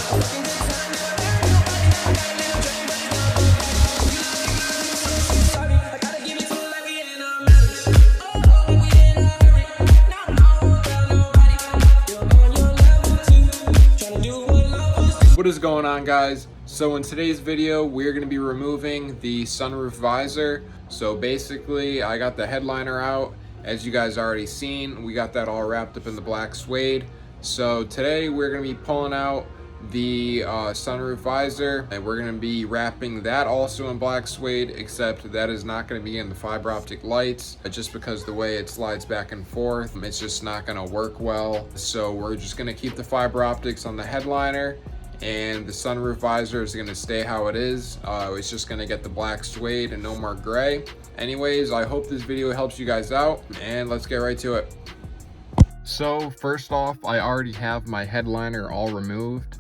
What is going on, guys? So in today's video we're going to be removing the sunroof visor. So basically I got the headliner out, as you guys already seen. We got that all wrapped up in the black suede. So today we're going to be pulling out the sunroof visor, and we're going to be wrapping that also in black suede, except that is not going to be in the fiber optic lights, just because the way it slides back and forth, it's just not going to work well. So we're just going to keep the fiber optics on the headliner, and the sunroof visor is going to stay how it is. It's just going to get the black suede and no more gray. Anyways, I hope this video helps you guys out, and let's get right to it. So first off, I already have my headliner all removed,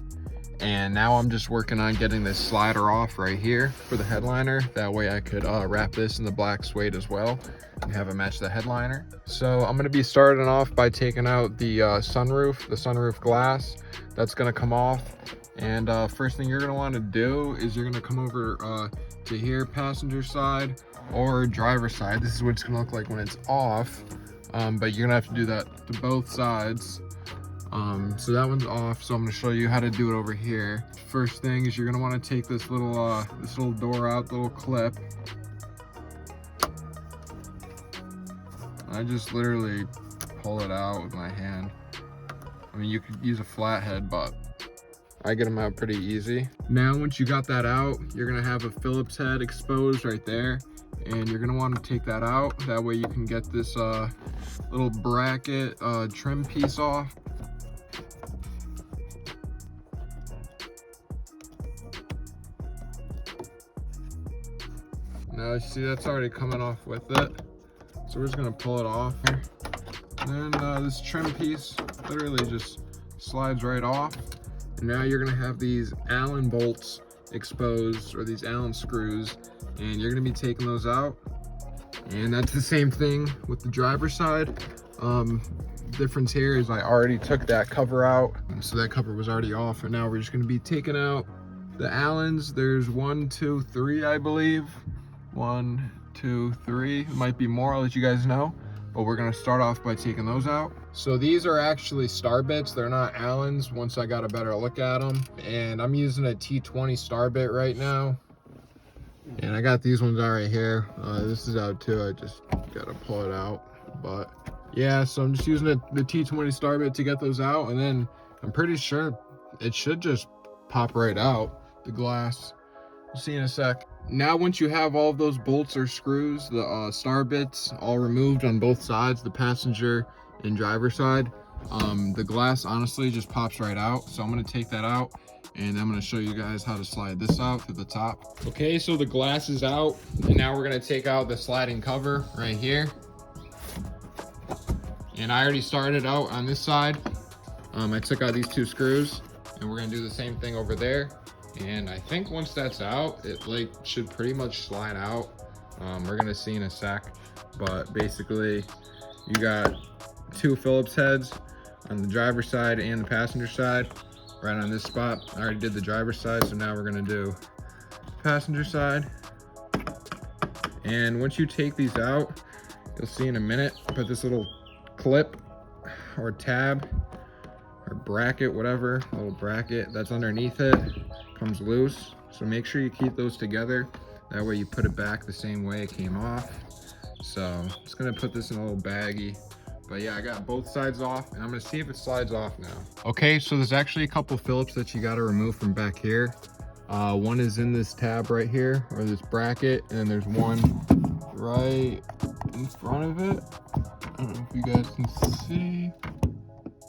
and now I'm just working on getting this slider off right here for the headliner. That way I could wrap this in the black suede as well and have it match the headliner. So I'm going to be starting off by taking out the sunroof glass. That's going to come off. And first thing you're going to want to do is you're going to come over to here, passenger side or driver side. This is what it's going to look like when it's off, but you're going to have to do that to both sides. So that one's off, so I'm going to show you how to do it over here. First thing is you're going to want to take this little door out, the little clip. I just literally pull it out with my hand. I mean, you could use a flathead, but I get them out pretty easy. Now, once you got that out, you're gonna have a Phillips head exposed right there, and you're gonna want to take that out. That way you can get this little bracket trim piece off. Now you see that's already coming off with it, so we're just gonna pull it off. And then this trim piece literally just slides right off. Now you're gonna have these Allen bolts exposed, or these Allen screws, and you're gonna be taking those out. And that's the same thing with the driver's side. Difference here is I already took that cover out, so that cover was already off, and now we're just gonna be taking out the Allens. There's 1, 2, 3, I believe. 1, 2, 3. It might be more, I'll let you guys know. But we're gonna start off by taking those out. So these are actually star bits, they're not Allens, once I got a better look at them. And I'm using a T20 star bit right now. And I got these ones out right here. This is out too, I just gotta pull it out. But yeah, so I'm just using the T20 star bit to get those out, and then I'm pretty sure it should just pop right out, the glass. We'll see in a sec. Now, once you have all of those bolts or screws, the star bits all removed on both sides, the passenger and driver side, the glass honestly just pops right out. So I'm going to take that out, and I'm going to show you guys how to slide this out to the top. Okay, so the glass is out, and now we're going to take out the sliding cover right here. And I already started out on this side. I took out these 2 screws, and we're going to do the same thing over there. And I think once that's out, it should pretty much slide out. We're gonna see in a sec, but basically you got 2 Phillips heads on the driver's side and the passenger side right on this spot. I already did the driver's side, so now we're gonna do passenger side. And once you take these out, you'll see in a minute, put this little clip or tab or bracket, whatever, little bracket that's underneath it comes loose. So make sure you keep those together. That way you put it back the same way it came off. So I'm just gonna put this in a little baggie. But yeah, I got both sides off, and I'm gonna see if it slides off now. Okay, so there's actually a couple Phillips that you gotta remove from back here. One is in this tab right here, or this bracket, and then there's one right in front of it. I don't know if you guys can see.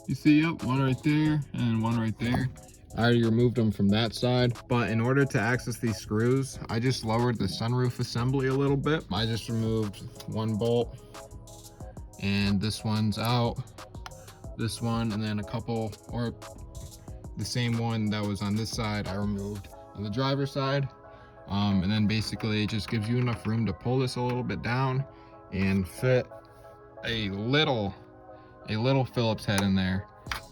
You see, yep, one right there and one right there. I already removed them from that side, but in order to access these screws, I just lowered the sunroof assembly a little bit. I just removed one bolt, and this one's out, this one, and then a couple, or the same one that was on this side I removed on the driver's side. And then basically it just gives you enough room to pull this a little bit down and fit a little Phillips head in there.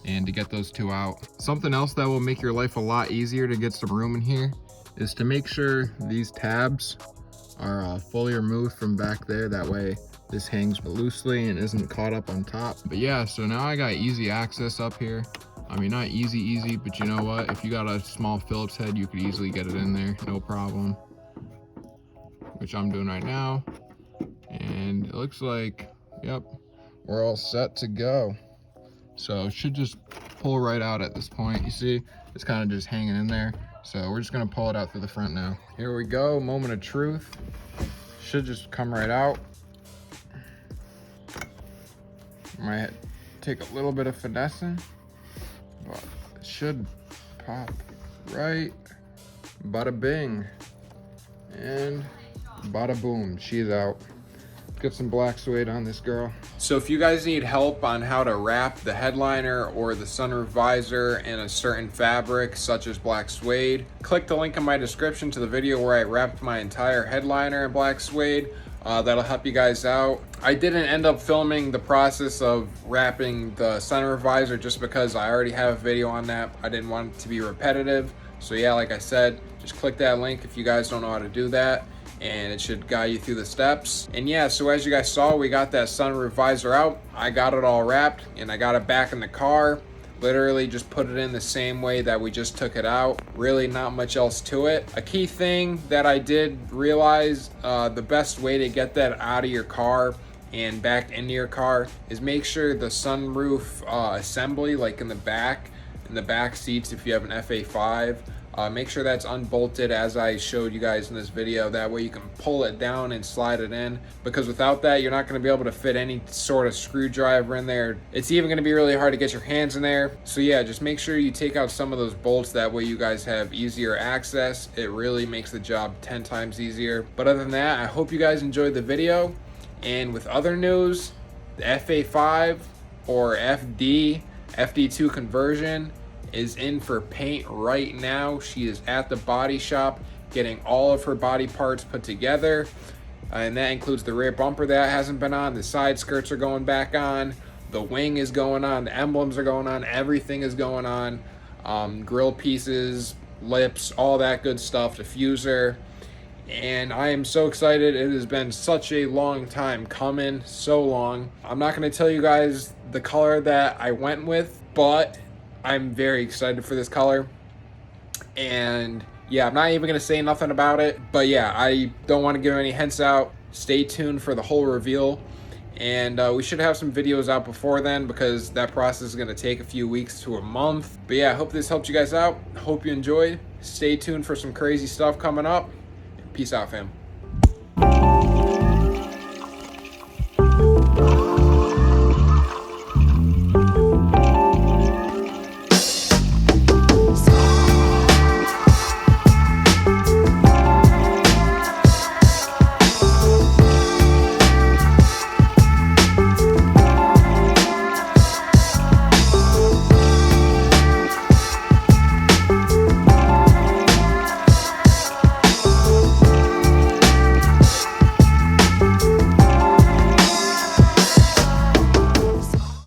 and to get those two out. Something else that will make your life a lot easier to get some room in here is to make sure these tabs are fully removed from back there. That way this hangs loosely and isn't caught up on top. But yeah, so now I got easy access up here. I mean, not easy, but you know what? If you got a small Phillips head, you could easily get it in there, no problem. Which I'm doing right now. And it looks like, yep, we're all set to go. So it should just pull right out at this point. You see, it's kind of just hanging in there. So we're just gonna pull it out through the front now. Here we go, moment of truth. Should just come right out. Might take a little bit of finessing, but it should pop right. Bada bing. And bada boom, she's out. Get some black suede on this girl. So if you guys need help on how to wrap the headliner or the sunroof visor in a certain fabric, such as black suede, click the link in my description to the video where I wrapped my entire headliner in black suede. That'll help you guys out. I didn't end up filming the process of wrapping the sunroof visor just because I already have a video on that. I didn't want it to be repetitive. So yeah, like I said, just click that link if you guys don't know how to do that, and it should guide you through the steps. And yeah, so as you guys saw, we got that sunroof visor out. I got it all wrapped and I got it back in the car. Literally just put it in the same way that we just took it out. Really not much else to it. A key thing that I did realize, the best way to get that out of your car and back into your car is make sure the sunroof assembly, like in the back seats if you have an FA5, make sure that's unbolted as I showed you guys in this video. That way you can pull it down and slide it in, because without that you're not going to be able to fit any sort of screwdriver in there. It's even going to be really hard to get your hands in there. So yeah, just make sure you take out some of those bolts. That way you guys have easier access. It really makes the job 10 times easier. But other than that, I hope you guys enjoyed the video. And with other news, the FA5 or FD2 conversion is in for paint right now. She is at the body shop getting all of her body parts put together, and that includes the rear bumper that hasn't been on, the side skirts are going back on, the wing is going on, the emblems are going on, everything is going on, grill pieces, lips, all that good stuff, diffuser. And I am so excited. It has been such a long time coming, so long. I'm not going to tell you guys the color that I went with, but I'm very excited for this color. And yeah, I'm not even going to say nothing about it, but yeah, I don't want to give any hints out. Stay tuned for the whole reveal, and we should have some videos out before then, because that process is going to take a few weeks to a month. But yeah, I hope this helped you guys out. Hope you enjoyed. Stay tuned for some crazy stuff coming up. Peace out, fam.